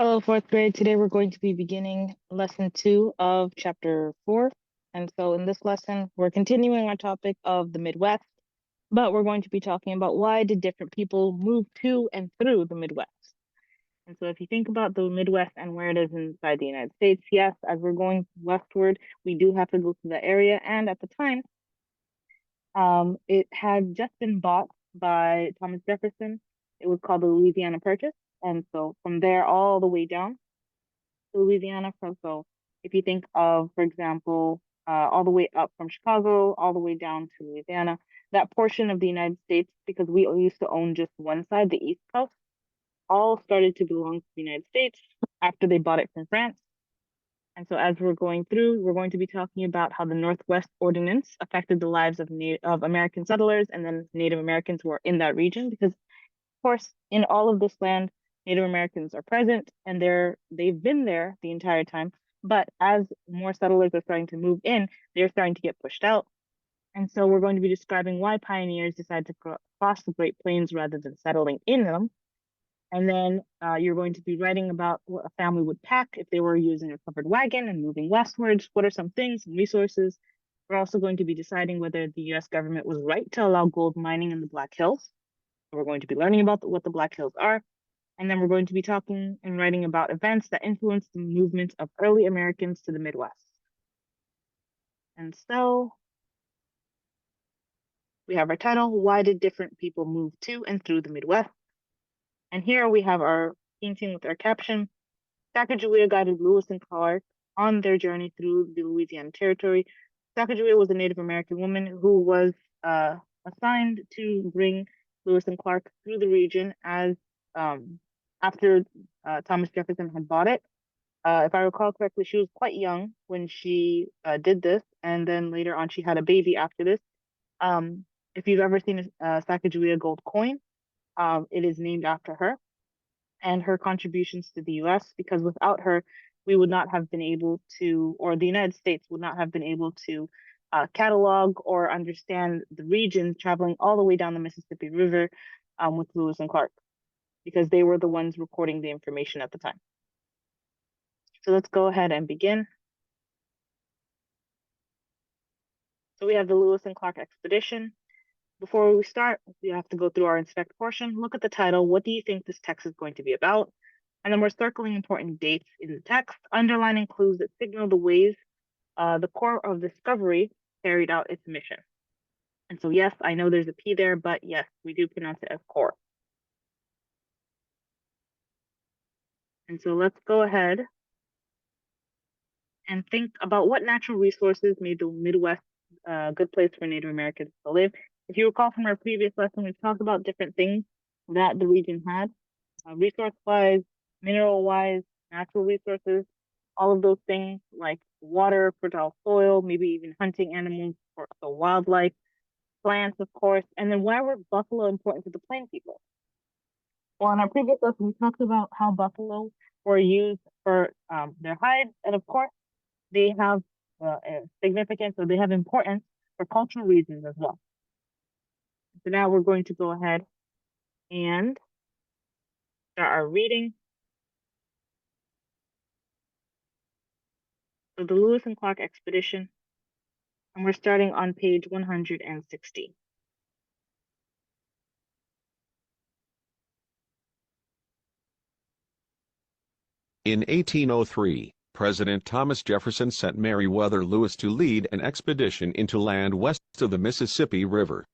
Hello, fourth grade. Today we're going to be beginning lesson two of chapter four. And so in this lesson, we're continuing our topic of the Midwest, but we're going to be talking about why did different people move to and through the Midwest. And so if you think about the Midwest and where it is inside the United States, yes, as we're going westward, we do have to go to the area. And at the time, it had just been bought by Thomas Jefferson. It was called the Louisiana Purchase. And so from there all the way down to Louisiana. So if you think of, for example, all the way up from Chicago, all the way down to Louisiana, that portion of the United States, because we used to own just one side, the East Coast, all started to belong to the United States after they bought it from France. And so as we're going through, we're going to be talking about how the Northwest Ordinance affected the lives of American settlers and then Native Americans who are in that region, because of course, in all of this land, Native Americans are present and they've been there the entire time. But as more settlers are starting to move in, they're starting to get pushed out. And so we're going to be describing why pioneers decided to cross the Great Plains rather than settling in them. And then you're going to be writing about what a family would pack if they were using a covered wagon and moving westwards. What are some things and resources? We're also going to be deciding whether the US government was right to allow gold mining in the Black Hills. We're going to be learning about what the Black Hills are. And then we're going to be talking and writing about events that influenced the movement of early Americans to the Midwest. And so we have our title, Why Did Different People Move to and Through the Midwest? And here we have our painting with our caption, Sacagawea guided Lewis and Clark on their journey through the Louisiana Territory. Sacagawea was a Native American woman who was assigned to bring Lewis and Clark through the region as after Thomas Jefferson had bought it. If I recall correctly, she was quite young when she did this, and then later on she had a baby after this. If you've ever seen a Sacagawea gold coin, it is named after her and her contributions to the US, because without her, we would not have been able to, or the United States would not have been able to catalog or understand the region traveling all the way down the Mississippi River with Lewis and Clark, because they were the ones recording the information at the time. So let's go ahead and begin. So we have the Lewis and Clark expedition. Before we start, we have to go through our inspect portion. Look at the title. What do you think this text is going to be about? And then we're circling important dates in the text, underlining clues that signal the ways the Corps of Discovery carried out its mission. And so, yes, I know there's a P there, but yes, we do pronounce it as Corps. And so let's go ahead and think about what natural resources made the Midwest a good place for Native Americans to live. If you recall from our previous lesson, we've talked about different things that the region had, resource-wise, mineral-wise, natural resources, all of those things like water, fertile soil, maybe even hunting animals, or so wildlife, plants, of course. And then why were buffalo important to the Plain people? Well, in our previous lesson, we talked about how buffalo were used for their hides, and of course, they have significance, or they have importance for cultural reasons as well. So now we're going to go ahead and start our reading. So the Lewis and Clark expedition, and we're starting on page 160. In 1803, President Thomas Jefferson sent Meriwether Lewis to lead an expedition into land west of the Mississippi River.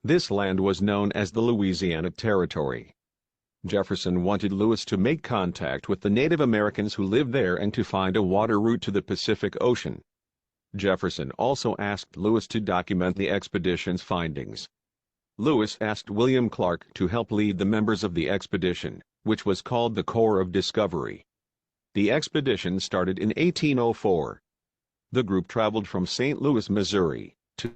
This land was known as the Louisiana Territory. Jefferson wanted Lewis to make contact with the Native Americans who lived there and to find a water route to the Pacific Ocean. Jefferson also asked Lewis to document the expedition's findings. Lewis asked William Clark to help lead the members of the expedition, which was called the Corps of Discovery. The expedition started in 1804. The group traveled from St. Louis, Missouri, to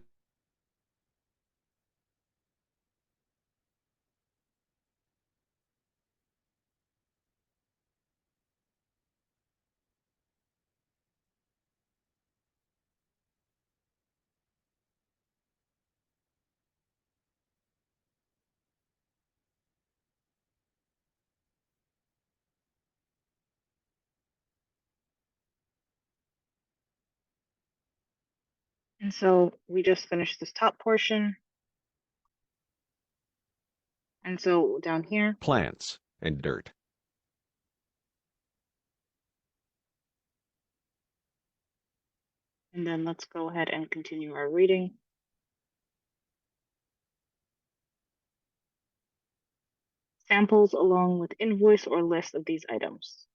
And so we just finished this top portion. And so down here, plants, and dirt. and then let's go ahead and continue our reading. Samples along with invoice or list of these items.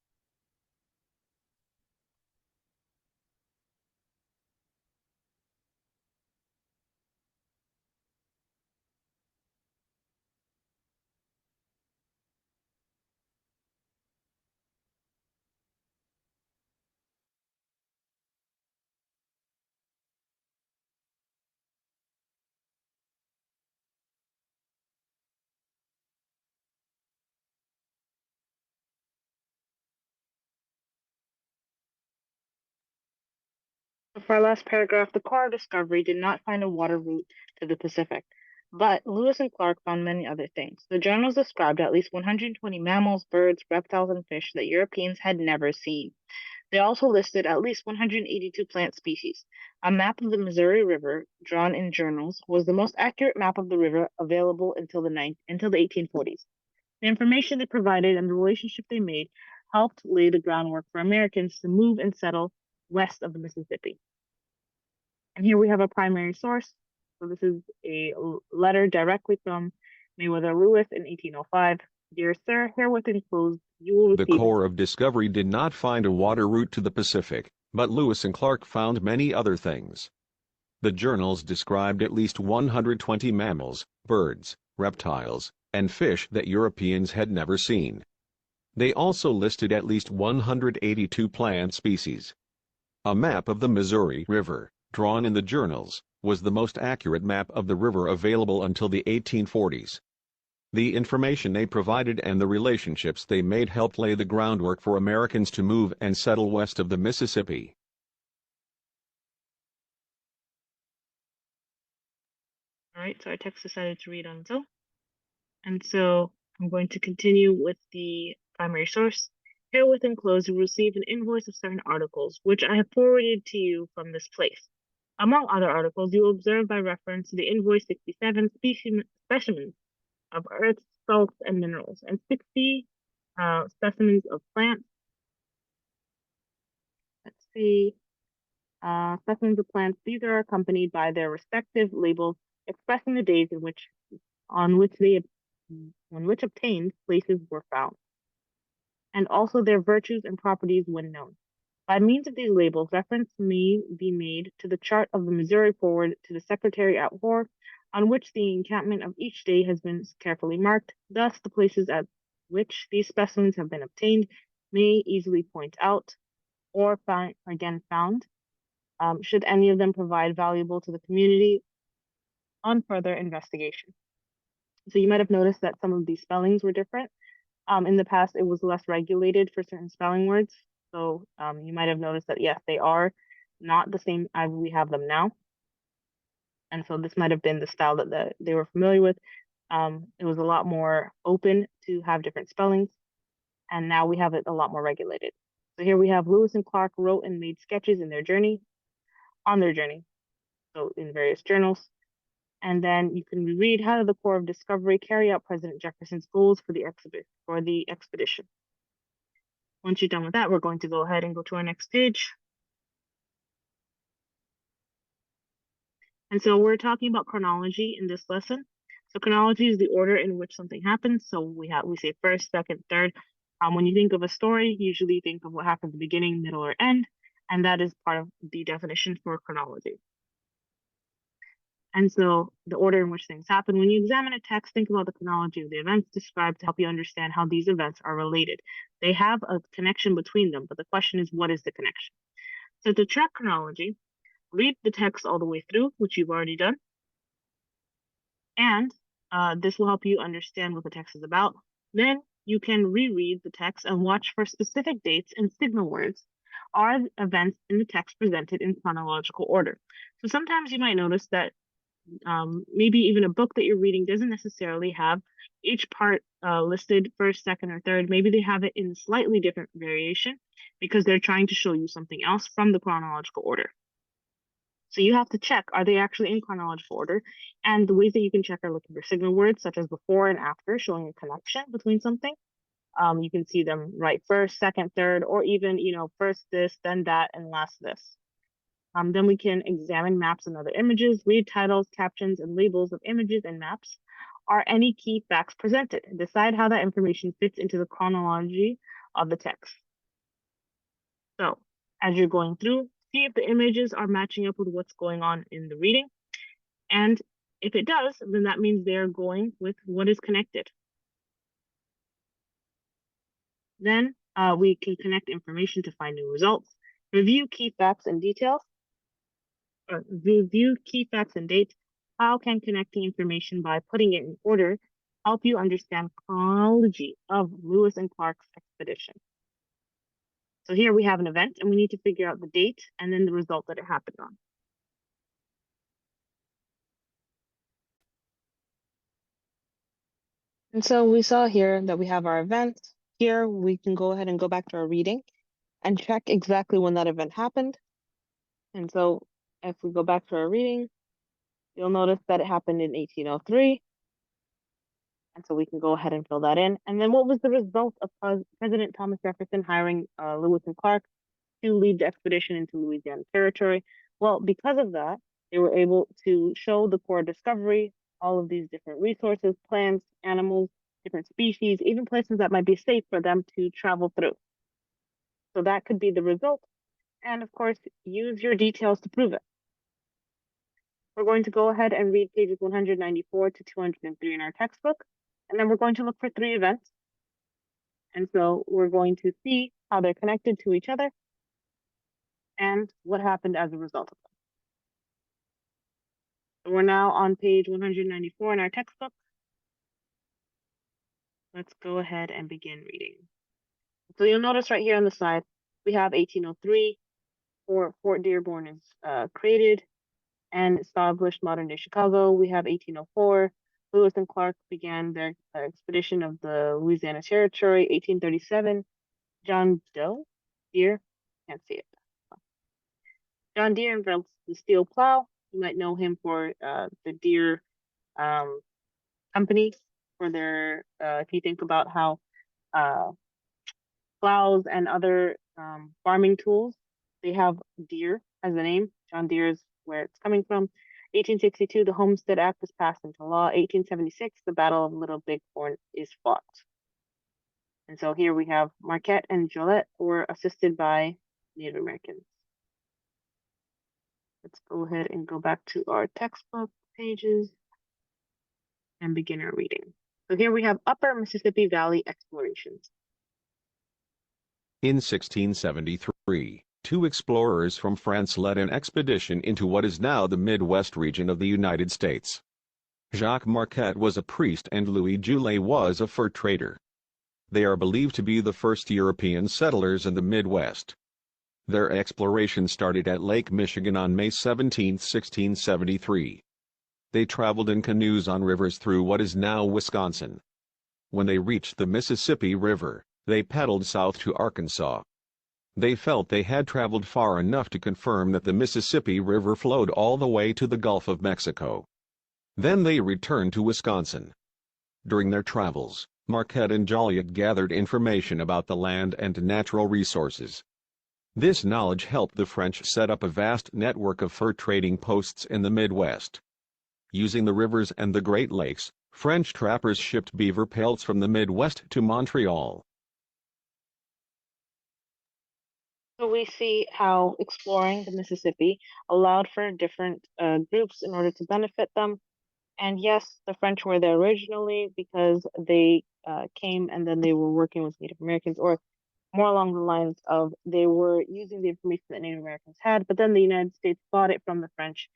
For our last paragraph, the Corps of Discovery did not find a water route to the Pacific, but Lewis and Clark found many other things. The journals described at least 120 mammals, birds, reptiles, and fish that Europeans had never seen. They also listed at least 182 plant species. A map of the Missouri River, drawn in journals, was the most accurate map of the river available until the 1840s. The information they provided and the relationship they made helped lay the groundwork for Americans to move and settle west of the Mississippi. And here we have a primary source. So this is a letter directly from Meriwether Lewis in 1805. Dear Sir, herewith enclosed, you will The receive. Corps of Discovery did not find a water route to the Pacific, but Lewis and Clark found many other things. The journals described at least 120 mammals, birds, reptiles, and fish that Europeans had never seen. They also listed at least 182 plant species. A map of the Missouri River, drawn in the journals, was the most accurate map of the river available until the 1840s. The information they provided and the relationships they made helped lay the groundwork for Americans to move and settle west of the Mississippi. All right, so our text decided to read on its own. And so I'm going to continue with the primary source. Herewith enclosed, you will receive an invoice of certain articles, which I have forwarded to you from this place. Among other articles, you will observe by reference to the invoice 67 specimens of earth, salts, and minerals, and 60 specimens of plants. Let's see. Specimens of plants. These are accompanied by their respective labels expressing the days in which obtained places were found, and also their virtues and properties when known. By means of these labels, reference may be made to the chart of the Missouri forward to the Secretary at War, on which the encampment of each day has been carefully marked. Thus, the places at which these specimens have been obtained may easily point out or found, should any of them provide valuable to the community on further investigation. So you might have noticed that some of these spellings were different. In the past, it was less regulated for certain spelling words. So you might have noticed that, yes, they are not the same as we have them now. And so this might have been the style that they were familiar with. It was a lot more open to have different spellings. And now we have it a lot more regulated. So here we have Lewis and Clark wrote and made sketches on their journey. So in various journals. And then you can read how did the Corps of Discovery carry out President Jefferson's goals for the expedition. Once you're done with that, we're going to go ahead and go to our next page. And so we're talking about chronology in this lesson. So chronology is the order in which something happens. So we say first, second, third. When you think of a story, usually think of what happens at the beginning, middle, or end, and that is part of the definition for chronology. And so the order in which things happen. When you examine a text, think about the chronology of the events described to help you understand how these events are related. They have a connection between them, but the question is, what is the connection? So to track chronology, read the text all the way through, which you've already done. And this will help you understand what the text is about. Then you can reread the text and watch for specific dates and signal words are events in the text presented in chronological order. So sometimes you might notice that maybe even a book that you're reading doesn't necessarily have each part listed first, second, or third. Maybe they have it in slightly different variation because they're trying to show you something else from the chronological order. So you have to check, are they actually in chronological order? And the ways that you can check are looking for signal words such as before and after, showing a connection between something. You can see them right first, second, third, or even, first this, then that, and last this. Then we can examine maps and other images, read titles, captions, and labels of images and maps. Are any key facts presented? Decide how that information fits into the chronology of the text. So, as you're going through, see if the images are matching up with what's going on in the reading. And if it does, then that means they're going with what is connected. Then we can connect information to find new results. Review key facts and details. Review key facts and dates. How can connecting information by putting it in order help you understand chronology of Lewis and Clark's expedition? So here we have an event, and we need to figure out the date and then the result that it happened on. And so we saw here that we have our event. Here we can go ahead and go back to our reading and check exactly when that event happened. And so if we go back to our reading, you'll notice that it happened in 1803. And so we can go ahead and fill that in. And then what was the result of President Thomas Jefferson hiring Lewis and Clark to lead the expedition into Louisiana Territory? Well, because of that, they were able to show the Corps discovery, all of these different resources, plants, animals, different species, even places that might be safe for them to travel through. So that could be the result. And of course, use your details to prove it. We're going to go ahead and read pages 194 to 203 in our textbook. And then we're going to look for 3 events. And so we're going to see how they're connected to each other and what happened as a result of them. So we're now on page 194 in our textbook. Let's go ahead and begin reading. So you'll notice right here on the side, we have 1803, Fort Dearborn is created and established modern-day Chicago. We have 1804, Lewis and Clark began their expedition of the Louisiana Territory. 1837, John Deere, can't see it. John Deere invents the steel plow. You might know him for the Deere company for their, if you think about how plows and other farming tools, they have Deere as the name. John Deere is where it's coming from. 1862, the Homestead Act was passed into law. 1876, the Battle of Little Bighorn is fought. And so here we have Marquette and Joliet were assisted by Native Americans. Let's go ahead and go back to our textbook pages and begin our reading. So here we have Upper Mississippi Valley explorations. In 1673, 2 explorers from France led an expedition into what is now the Midwest region of the United States. Jacques Marquette was a priest and Louis Joliet was a fur trader. They are believed to be the first European settlers in the Midwest. Their exploration started at Lake Michigan on May 17, 1673. They traveled in canoes on rivers through what is now Wisconsin. When they reached the Mississippi River, they paddled south to Arkansas. They felt they had traveled far enough to confirm that the Mississippi River flowed all the way to the Gulf of Mexico. Then they returned to Wisconsin. During their travels, Marquette and Joliet gathered information about the land and natural resources. This knowledge helped the French set up a vast network of fur trading posts in the Midwest. Using the rivers and the Great Lakes, French trappers shipped beaver pelts from the Midwest to Montreal. So we see how exploring the Mississippi allowed for different groups in order to benefit them. And yes, the French were there originally because they came and then they were working with Native Americans, or more along the lines of they were using the information that Native Americans had, but then the United States bought it from the French.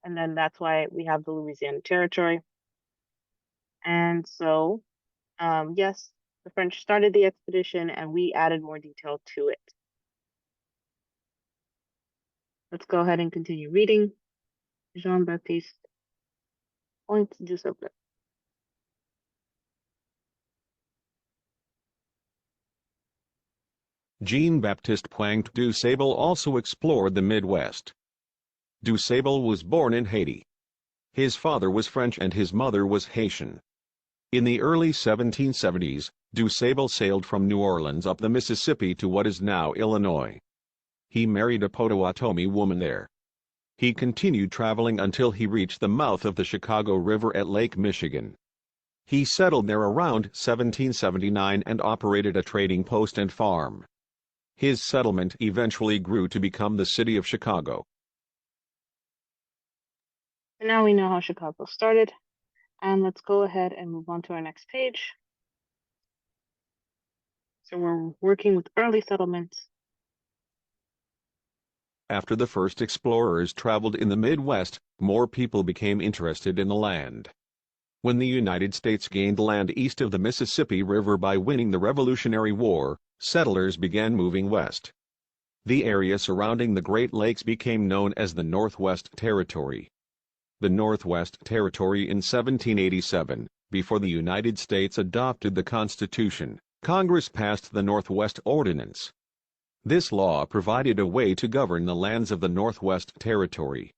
And then that's why we have the Louisiana Territory. And so, yes, the French started the expedition and we added more detail to it. Let's go ahead and continue reading. Jean-Baptiste Point du Sable. Jean-Baptiste Pointe du Sable also explored the Midwest. DuSable was born in Haiti. His father was French and his mother was Haitian. In the early 1770s, DuSable sailed from New Orleans up the Mississippi to what is now Illinois. He married a Potawatomi woman there. He continued traveling until he reached the mouth of the Chicago River at Lake Michigan. He settled there around 1779 and operated a trading post and farm. His settlement eventually grew to become the city of Chicago. And now we know how Chicago started, and let's go ahead and move on to our next page. So we're working with early settlements. After the first explorers traveled in the Midwest, more people became interested in the land. When the United States gained land east of the Mississippi River by winning the Revolutionary War, settlers began moving west. The area surrounding the Great Lakes became known as the Northwest Territory. The Northwest Territory in 1787, before the United States adopted the Constitution, Congress passed the Northwest Ordinance. This law provided a way to govern the lands of the Northwest Territory.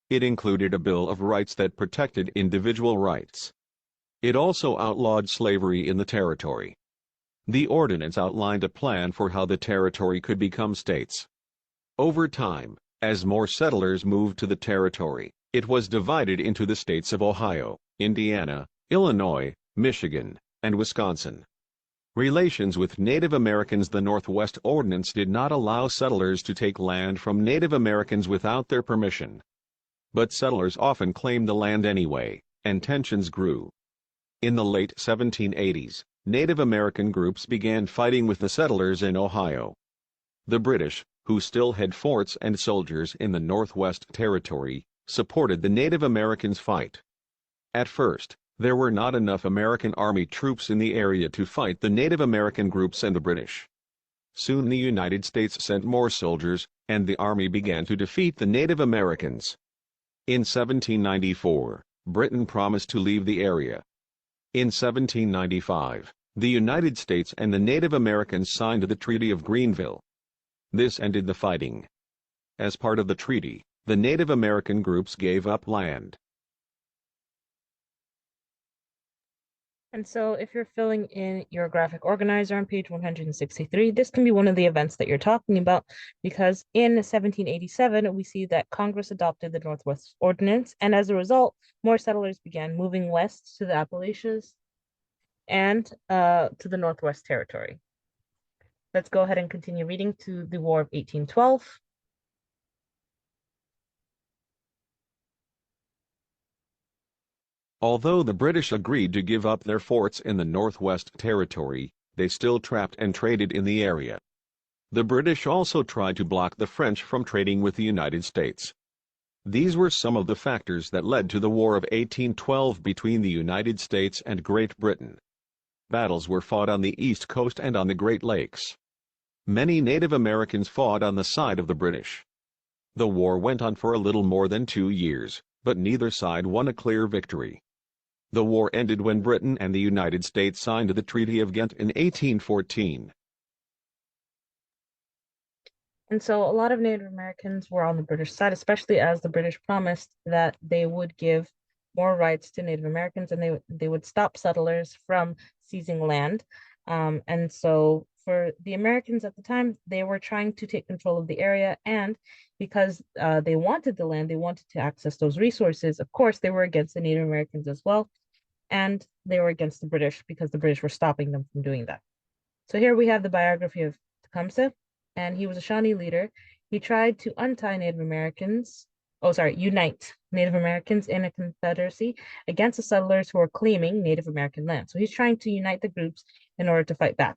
It included a Bill of Rights that protected individual rights. It also outlawed slavery in the territory. The ordinance outlined a plan for how the territory could become states. Over time, as more settlers moved to the territory, it was divided into the states of Ohio, Indiana, Illinois, Michigan, and Wisconsin. Relations with Native Americans. The Northwest Ordinance did not allow settlers to take land from Native Americans without their permission. But settlers often claimed the land anyway, and tensions grew. In the late 1780s, Native American groups began fighting with the settlers in Ohio. The British, who still had forts and soldiers in the Northwest Territory, supported the Native Americans' fight. At first, there were not enough American Army troops in the area to fight the Native American groups and the British. Soon the United States sent more soldiers, and the Army began to defeat the Native Americans. In 1794, Britain promised to leave the area. In 1795, the United States and the Native Americans signed the Treaty of Greenville. This ended the fighting. As part of the treaty, the Native American groups gave up land. And so if you're filling in your graphic organizer on page 163, this can be one of the events that you're talking about, because in 1787, we see that Congress adopted the Northwest Ordinance, and as a result, more settlers began moving west to the Appalachians and to the Northwest Territory. Let's go ahead and continue reading to the War of 1812. Although the British agreed to give up their forts in the Northwest Territory, they still trapped and traded in the area. The British also tried to block the French from trading with the United States. These were some of the factors that led to the War of 1812 between the United States and Great Britain. Battles were fought on the East Coast and on the Great Lakes. Many Native Americans fought on the side of the British. The war went on for a little more than 2 years, but neither side won a clear victory. The war ended when Britain and the United States signed the Treaty of Ghent in 1814. And so a lot of Native Americans were on the British side, especially as the British promised that they would give more rights to Native Americans and they would stop settlers from seizing land. And so for the Americans at the time, they were trying to take control of the area, and because they wanted the land, they wanted to access those resources. Of course, they were against the Native Americans as well, and they were against the British because the British were stopping them from doing that. So here we have the biography of Tecumseh, and he was a Shawnee leader. He tried to unite Native Americans in a confederacy against the settlers who were claiming Native American land. So he's trying to unite the groups in order to fight back.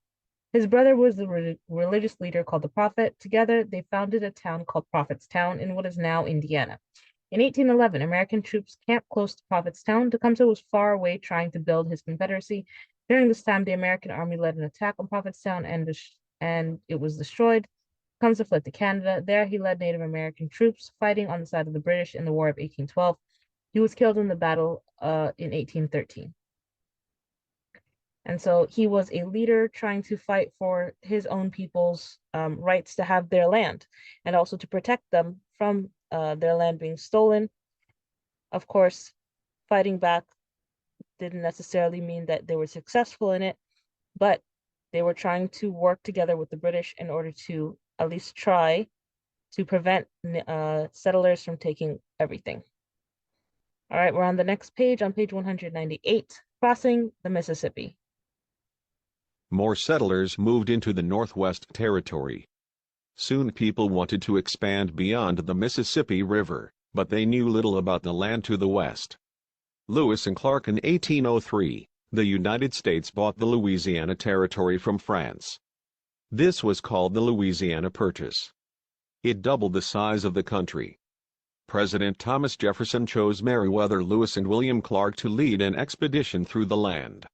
His brother was the religious leader called the Prophet. Together, they founded a town called Prophetstown in what is now Indiana. In 1811, American troops camped close to Prophetstown. Tecumseh was far away trying to build his confederacy. During this time, the American army led an attack on Prophetstown and it was destroyed. Tecumseh fled to Canada. There, he led Native American troops fighting on the side of the British in the War of 1812. He was killed in the battle in 1813. And so he was a leader trying to fight for his own people's rights to have their land and also to protect them from their land being stolen. Of course, fighting back didn't necessarily mean that they were successful in it, but they were trying to work together with the British in order to at least try to prevent settlers from taking everything. All right, we're on the next page, on page 198, crossing the Mississippi. More settlers moved into the Northwest Territory. Soon people wanted to expand beyond the Mississippi River, but they knew little about the land to the west. Lewis and Clark in 1803, the United States bought the Louisiana Territory from France. This was called the Louisiana Purchase. It doubled the size of the country. President Thomas Jefferson chose Meriwether Lewis and William Clark to lead an expedition through the land.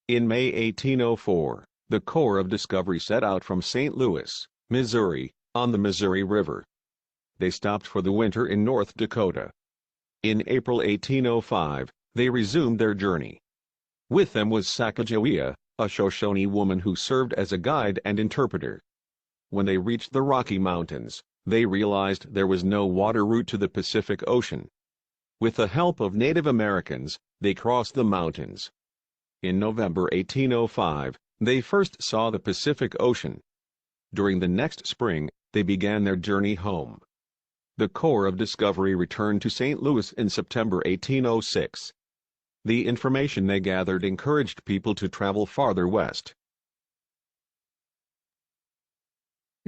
In May 1804, the Corps of Discovery set out from St. Louis, Missouri, on the Missouri River. They stopped for the winter in North Dakota. In April 1805, they resumed their journey. With them was Sacagawea, a Shoshone woman who served as a guide and interpreter. When they reached the Rocky Mountains, they realized there was no water route to the Pacific Ocean. With the help of Native Americans, they crossed the mountains. In November 1805, they first saw the Pacific Ocean. During the next spring, they began their journey home. The Corps of Discovery returned to St. Louis in September 1806. The information they gathered encouraged people to travel farther west.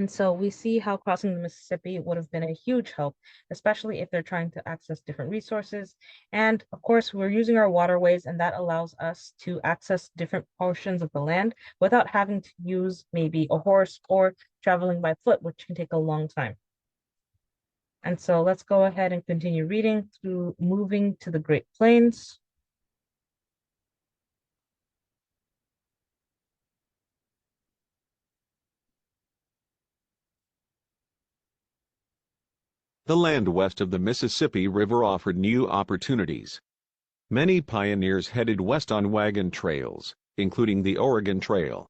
And so we see how crossing the Mississippi would have been a huge help, especially if they're trying to access different resources. And of course, we're using our waterways, and that allows us to access different portions of the land without having to use maybe a horse or traveling by foot, which can take a long time. And so let's go ahead and continue reading through moving to the Great Plains. The land west of the Mississippi River offered new opportunities. Many pioneers headed west on wagon trails, including the Oregon Trail.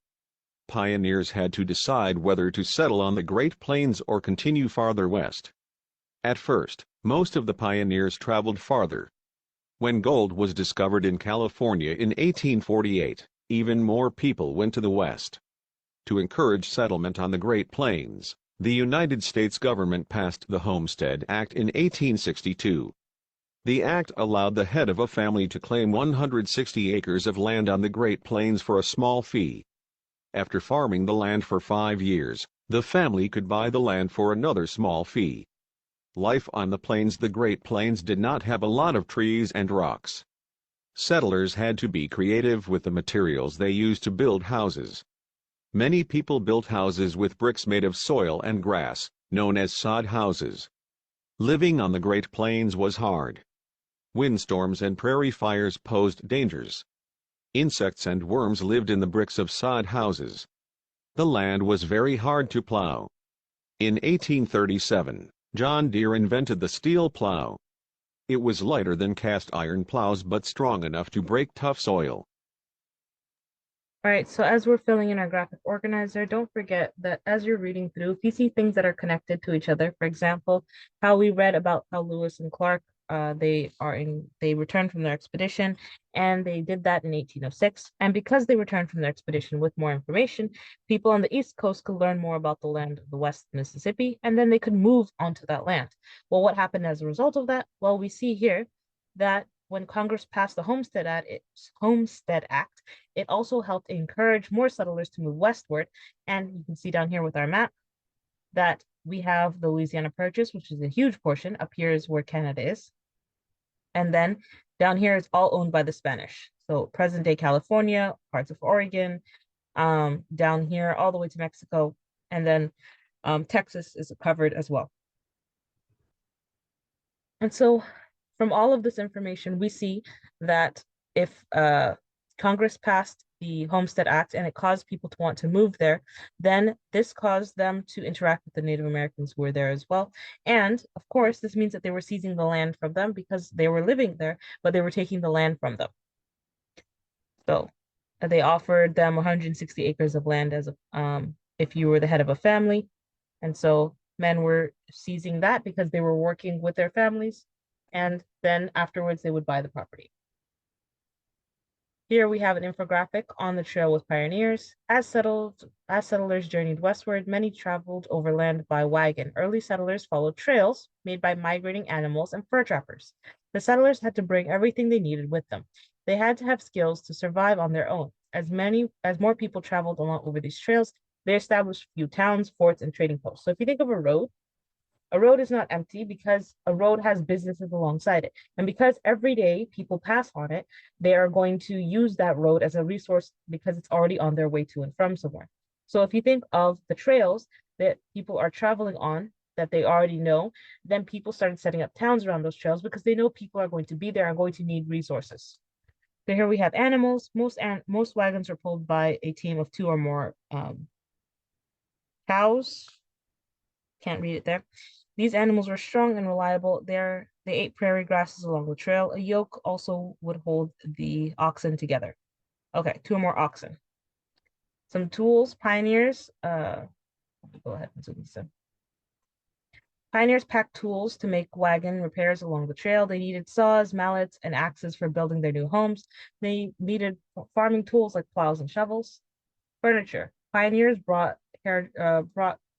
Pioneers had to decide whether to settle on the Great Plains or continue farther west. At first, most of the pioneers traveled farther. When gold was discovered in California in 1848, even more people went to the west. To encourage settlement on the Great Plains, the United States government passed the Homestead Act in 1862. The act allowed the head of a family to claim 160 acres of land on the Great Plains for a small fee. After farming the land for 5 years, the family could buy the land for another small fee. Life on the plains, the Great Plains, did not have a lot of trees and rocks. Settlers had to be creative with the materials they used to build houses. Many people built houses with bricks made of soil and grass, known as sod houses. Living on the Great Plains was hard. Windstorms and prairie fires posed dangers. Insects and worms lived in the bricks of sod houses. The land was very hard to plow. In 1837, John Deere invented the steel plow. It was lighter than cast iron plows but strong enough to break tough soil. All right, so as we're filling in our graphic organizer, don't forget that as you're reading through, if you see things that are connected to each other, for example, how we read about how Lewis and Clark, they returned from their expedition, and they did that in 1806. And because they returned from their expedition with more information, people on the East Coast could learn more about the land of the West Mississippi, and then they could move onto that land. Well, what happened as a result of that? Well, we see here that when Congress passed the Homestead Act, it also helped encourage more settlers to move westward. And you can see down here with our map that we have the Louisiana Purchase, which is a huge portion. Up here is where Canada is. And then down here it's all owned by the Spanish. So present day California, parts of Oregon, down here all the way to Mexico, and then Texas is covered as well. And so from all of this information, we see that if Congress passed the Homestead Act and it caused people to want to move there, then this caused them to interact with the Native Americans who were there as well. And of course, this means that they were seizing the land from them because they were living there, but they were taking the land from them. So They offered them 160 acres of land as if you were the head of a family. And so men were seizing that because they were working with their families. And then afterwards, they would buy the property. Here we have an infographic on the trail with pioneers. As settlers journeyed westward, many traveled overland by wagon. Early settlers followed trails made by migrating animals and fur trappers. The settlers had to bring everything they needed with them. They had to have skills to survive on their own. As more people traveled along over these trails, they established few towns, forts, and trading posts. So if you think of a road is not empty because a road has businesses alongside it. And because every day people pass on it, they are going to use that road as a resource because it's already on their way to and from somewhere. So if you think of the trails that people are traveling on that they already know, then people started setting up towns around those trails because they know people are going to be there and going to need resources. So here we have animals. Most wagons are pulled by a team of 2 or more cows. Can't read it there. These animals were strong and reliable. They ate prairie grasses along the trail. A yoke also would hold the oxen together. Okay, 2 or more oxen. Some tools, pioneers. Go ahead and zoom this in. Pioneers packed tools to make wagon repairs along the trail. They needed saws, mallets, and axes for building their new homes. They needed farming tools like plows and shovels. Furniture. Pioneers brought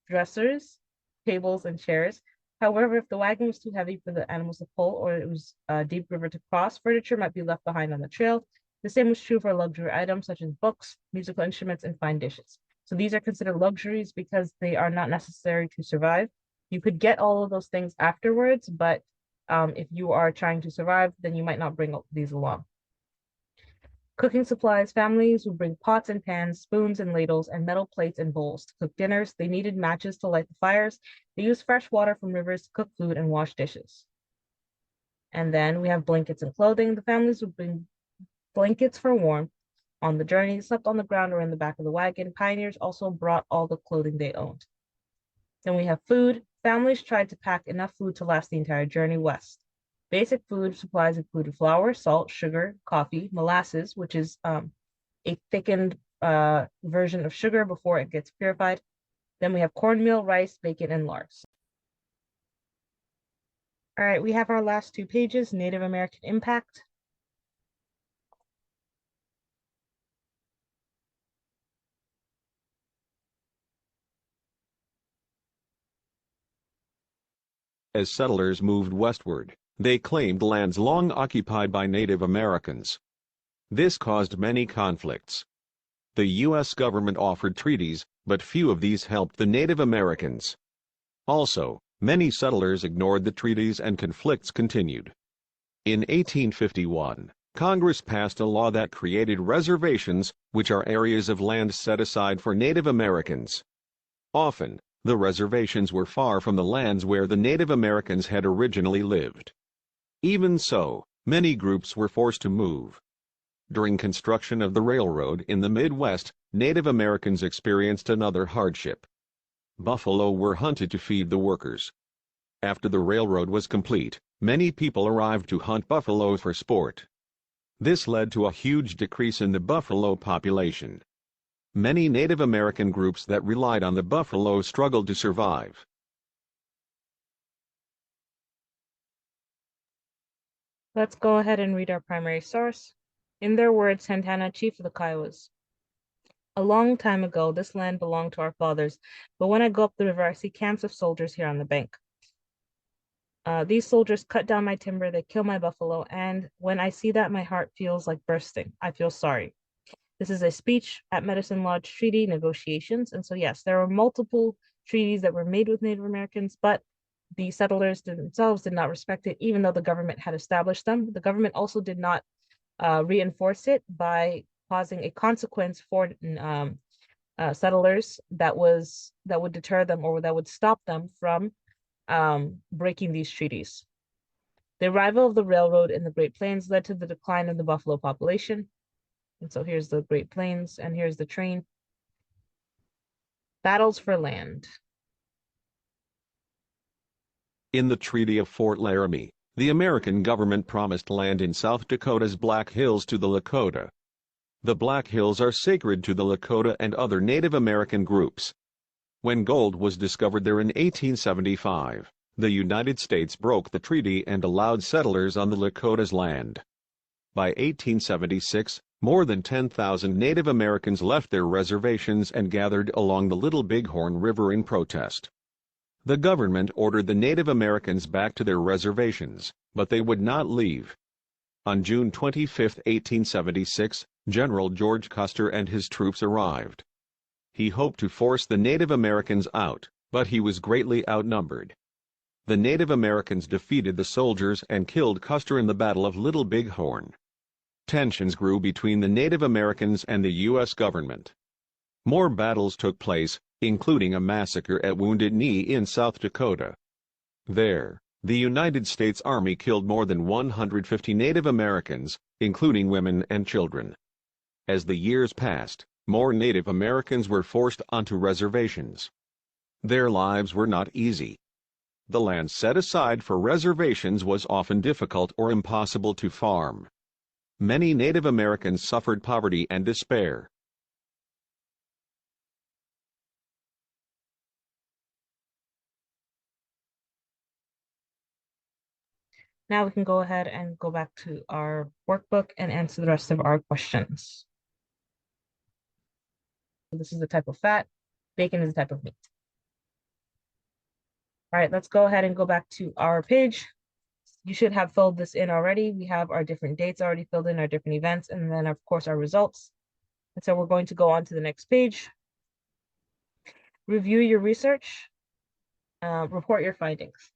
dressers, tables, and chairs. However, if the wagon was too heavy for the animals to pull or it was a deep river to cross, furniture might be left behind on the trail. The same was true for luxury items such as books, musical instruments, and fine dishes. So these are considered luxuries because they are not necessary to survive. You could get all of those things afterwards, but if you are trying to survive, then you might not bring these along. Cooking supplies, families would bring pots and pans, spoons and ladles, and metal plates and bowls to cook dinners. They needed matches to light the fires. They used fresh water from rivers to cook food and wash dishes. And then we have blankets and clothing. The families would bring blankets for warmth on the journey, slept on the ground or in the back of the wagon. Pioneers also brought all the clothing they owned. Then we have food. Families tried to pack enough food to last the entire journey west. Basic food supplies included flour, salt, sugar, coffee, molasses, which is a thickened version of sugar before it gets purified. Then we have cornmeal, rice, bacon, and lard. All right, we have our last 2 pages, Native American impact. As settlers moved westward, they claimed lands long occupied by Native Americans. This caused many conflicts. The U.S. government offered treaties, but few of these helped the Native Americans. Also, many settlers ignored the treaties and conflicts continued. In 1851, Congress passed a law that created reservations, which are areas of land set aside for Native Americans. Often, the reservations were far from the lands where the Native Americans had originally lived. Even so, many groups were forced to move. During construction of the railroad in the Midwest, Native Americans experienced another hardship. Buffalo were hunted to feed the workers. After the railroad was complete, many people arrived to hunt buffalo for sport. This led to a huge decrease in the buffalo population. Many Native American groups that relied on the buffalo struggled to survive. Let's go ahead and read our primary source. In their words, Santana, chief of the Kiowas. A long time ago, this land belonged to our fathers, but when I go up the river, I see camps of soldiers here on the bank. These soldiers cut down my timber, they kill my buffalo, and when I see that, my heart feels like bursting. I feel sorry. This is a speech at Medicine Lodge Treaty negotiations. And so, yes, there were multiple treaties that were made with Native Americans, but the settlers themselves did not respect it, even though the government had established them. The government also did not reinforce it by causing a consequence for settlers that would deter them or that would stop them from breaking these treaties. The arrival of the railroad in the Great Plains led to the decline of the buffalo population. And so here's the Great Plains, and here's the train. Battles for land. In the Treaty of Fort Laramie, the American government promised land in South Dakota's Black Hills to the Lakota. The Black Hills are sacred to the Lakota and other Native American groups. When gold was discovered there in 1875, the United States broke the treaty and allowed settlers on the Lakota's land. By 1876, more than 10,000 Native Americans left their reservations and gathered along the Little Bighorn River in protest. The government ordered the Native Americans back to their reservations, but they would not leave. On June 25, 1876, General George Custer and his troops arrived. He hoped to force the Native Americans out, but he was greatly outnumbered. The Native Americans defeated the soldiers and killed Custer in the Battle of Little Bighorn. Tensions grew between the Native Americans and the U.S. government. More battles took place, including a massacre at Wounded Knee in South Dakota. There, the United States Army killed more than 150 Native Americans, including women and children. As the years passed, more Native Americans were forced onto reservations. Their lives were not easy. The land set aside for reservations was often difficult or impossible to farm. Many Native Americans suffered poverty and despair. Now we can go ahead and go back to our workbook and answer the rest of our questions. This is the type of fat. Bacon is a type of meat. All right, let's go ahead and go back to our page. You should have filled this in already. We have our different dates already filled in, our different events, and then of course our results. And so we're going to go on to the next page. Review your research, report your findings.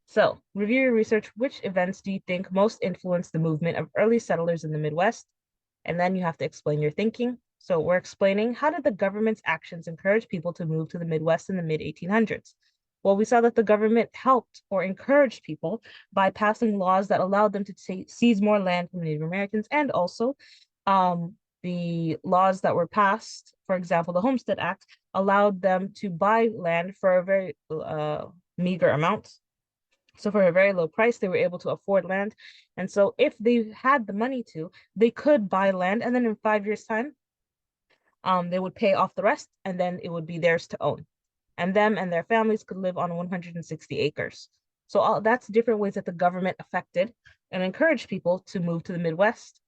So review your research. Which events do you think most influenced the movement of early settlers in the Midwest? And then you have to explain your thinking. So we're explaining, how did the government's actions encourage people to move to the Midwest in the mid-1800s? Well, we saw that the government helped or encouraged people by passing laws that allowed them to seize more land from Native Americans, and also the laws that were passed, for example, the Homestead Act, allowed them to buy land for a very meager amount. So for a very low price, they were able to afford land. And so if they had the money to, they could buy land, and then in 5 years' time, they would pay off the rest, and then it would be theirs to own. And them and their families could live on 160 acres. So that's different ways that the government affected and encouraged people to move to the Midwest.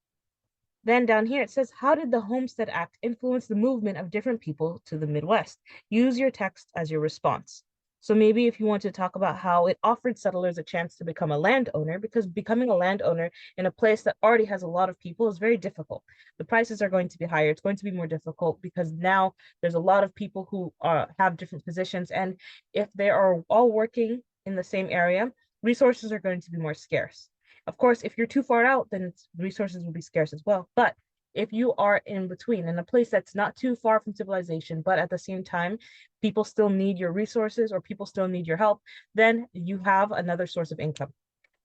Then down here, it says, how did the Homestead Act influence the movement of different people to the Midwest? Use your text as your response. So maybe if you want to talk about how it offered settlers a chance to become a landowner, because becoming a landowner in a place that already has a lot of people is very difficult. The prices are going to be higher. It's going to be more difficult because now there's a lot of people who have different positions. And if they are all working in the same area, resources are going to be more scarce. Of course, if you're too far out, then resources will be scarce as well. But if you are in between, in a place that's not too far from civilization, but at the same time, people still need your resources or people still need your help, then you have another source of income.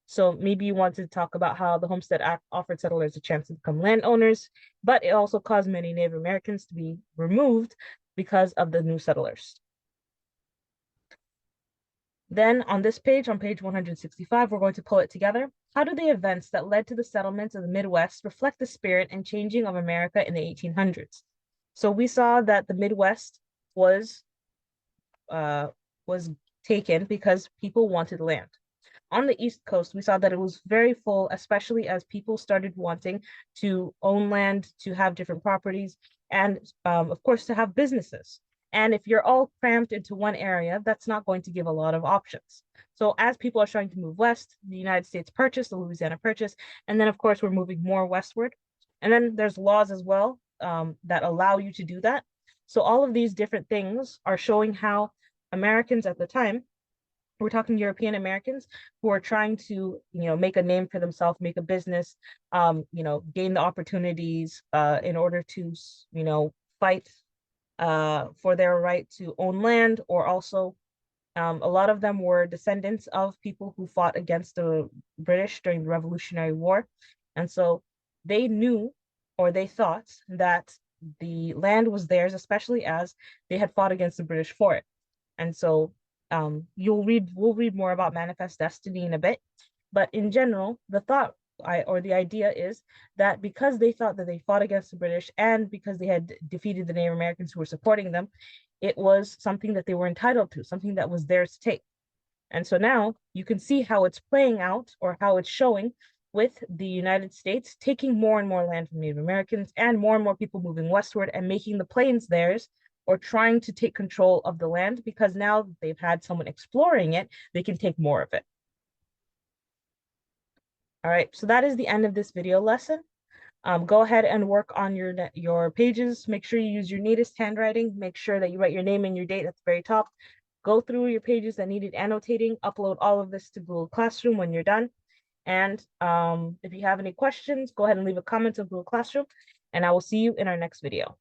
So maybe you want to talk about how the Homestead Act offered settlers a chance to become landowners, but it also caused many Native Americans to be removed because of the new settlers. Then on this page, on page 165, we're going to pull it together. How do the events that led to the settlements of the Midwest reflect the spirit and changing of America in the 1800s? So we saw that the Midwest was taken because people wanted land. On the East Coast, we saw that it was very full, especially as people started wanting to own land, to have different properties, and of course, to have businesses. And if you're all cramped into one area, that's not going to give a lot of options. So as people are trying to move west, the United States Purchase, the Louisiana Purchase, and then of course, we're moving more westward. And then there's laws as well that allow you to do that. So all of these different things are showing how Americans at the time, we're talking European Americans, who are trying to, make a name for themselves, make a business, gain the opportunities in order to, fight for their right to own land, or also a lot of them were descendants of people who fought against the British during the Revolutionary War. And so they knew, or they thought, that the land was theirs, especially as they had fought against the British for it. And so we'll read more about Manifest Destiny in a bit. But in general, the thought the idea is that because they thought that they fought against the British and because they had defeated the Native Americans who were supporting them, it was something that they were entitled to, something that was theirs to take. And so now you can see how it's playing out, or how it's showing, with the United States taking more and more land from Native Americans and more people moving westward and making the plains theirs, or trying to take control of the land, because now they've had someone exploring it, they can take more of it. All right, so that is the end of this video lesson. Go ahead and work on your pages. Make sure you use your neatest handwriting. Make sure that you write your name and your date at the very top. Go through your pages that needed annotating. Upload all of this to Google Classroom when you're done. And if you have any questions, go ahead and leave a comment on Google Classroom, and I will see you in our next video.